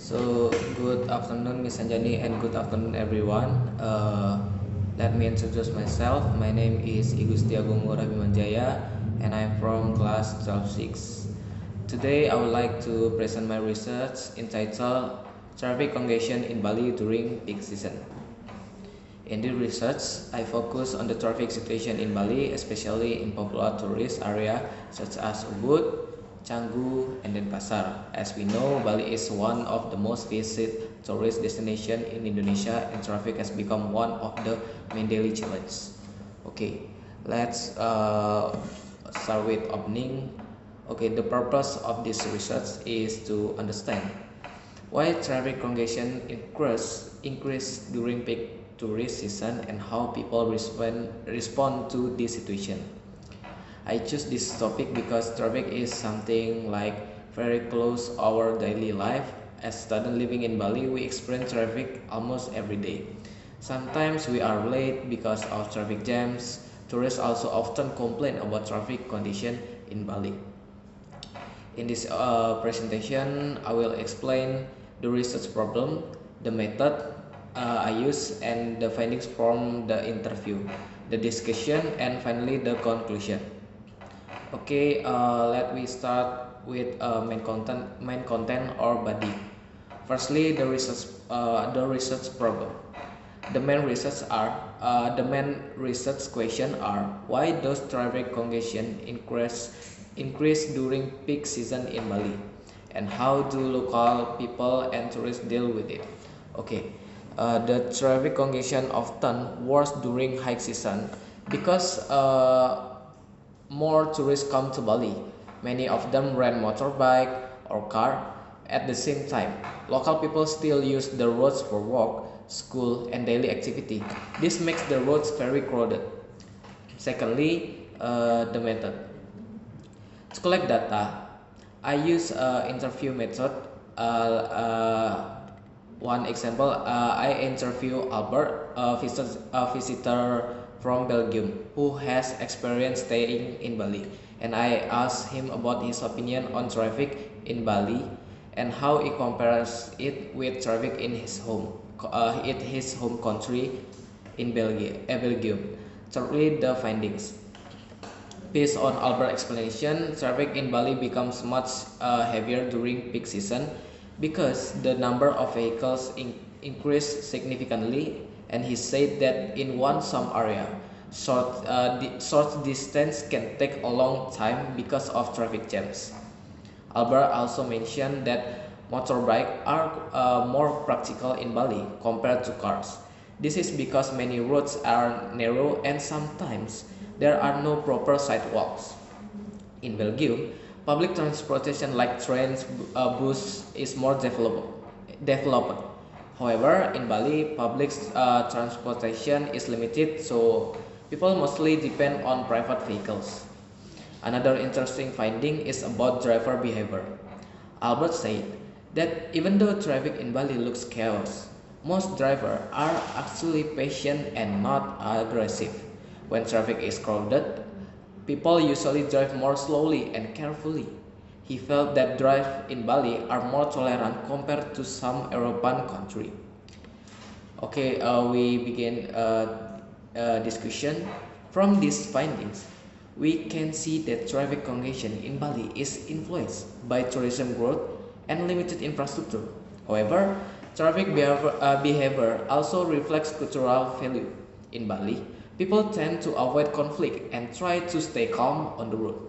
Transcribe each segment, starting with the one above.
So, good afternoon, Miss Anjani, and good afternoon, everyone. Let me introduce myself. My name is Igusti Agung Bimanjaya, and I'm from class 12-6. Today, I would like to present my research entitled Traffic Congestion in Bali During Peak Season. In this research, I focus on the traffic situation in Bali, especially in popular tourist area such as Ubud, Canggu, and Denpasar. As we know, Bali is one of the most visited tourist destinations in Indonesia, and traffic has become one of the main daily challenges. Okay, let's start with opening. Okay, the purpose of this research is to understand why traffic congestion increase during peak tourist season and how people respond to this situation. I choose this topic because traffic is something like very close our daily life. As students living in Bali, we experience traffic almost every day. Sometimes we are late because of traffic jams. Tourists also often complain about traffic condition in Bali. In this presentation, I will explain the research problem, the method I use, and the findings from the interview, the discussion, and finally the conclusion. Okay, let me start with main content or body. Firstly, the research problem. The main research question are why does traffic congestion increase during peak season in Bali, and how do local people and tourists deal with it? Okay, the traffic congestion often worse during high season because more tourists come to Bali. Many of them rent motorbike or car. At the same time, local people still use the roads for work, school, and daily activity. This makes the roads very crowded. Secondly, the method. To collect data, I use interview method. Uh, uh, One example, I interview Albert, a visitor from Belgium who has experience staying in Bali, and I asked him about his opinion on traffic in Bali and how he compares it with traffic in his home country in Belgium. Thirdly, the findings. Based on Albert's explanation, traffic in Bali becomes much heavier during peak season because the number of vehicles increase significantly, and he said that in some area, short distance can take a long time because of traffic jams. Albert also mentioned that motorbikes are more practical in Bali compared to cars. This is because many roads are narrow and sometimes there are no proper sidewalks. In Belgium, public transportation like trains, bus is more developed. However, in Bali, public transportation is limited, so people mostly depend on private vehicles. Another interesting finding is about driver behavior. Albert said that even though traffic in Bali looks chaos, most drivers are actually patient and not aggressive. When traffic is crowded, people usually drive more slowly and carefully. He felt that drivers in Bali are more tolerant compared to some European countries. Okay, we begin discussion. From these findings, we can see that traffic congestion in Bali is influenced by tourism growth and limited infrastructure. However, traffic behavior also reflects cultural value. In Bali, people tend to avoid conflict and try to stay calm on the road.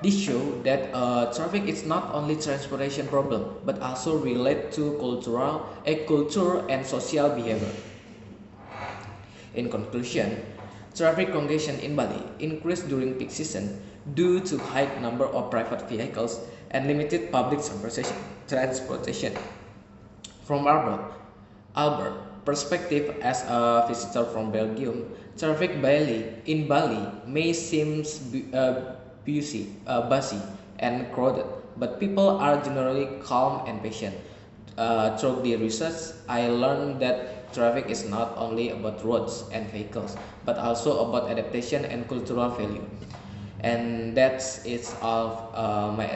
This shows that traffic is not only transportation problem but also relate to culture and social behavior. In conclusion, traffic congestion in Bali increased during peak season due to high number of private vehicles and limited public transportation. From Albert perspective as a visitor from Belgium, traffic in Bali may seem busy and crowded, but people are generally calm and patient. Through the research, I learned that traffic is not only about roads and vehicles, but also about adaptation and cultural value. And that's it's all my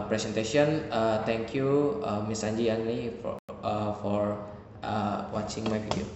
presentation. Thank you, Miss Anji Angni, for watching my video.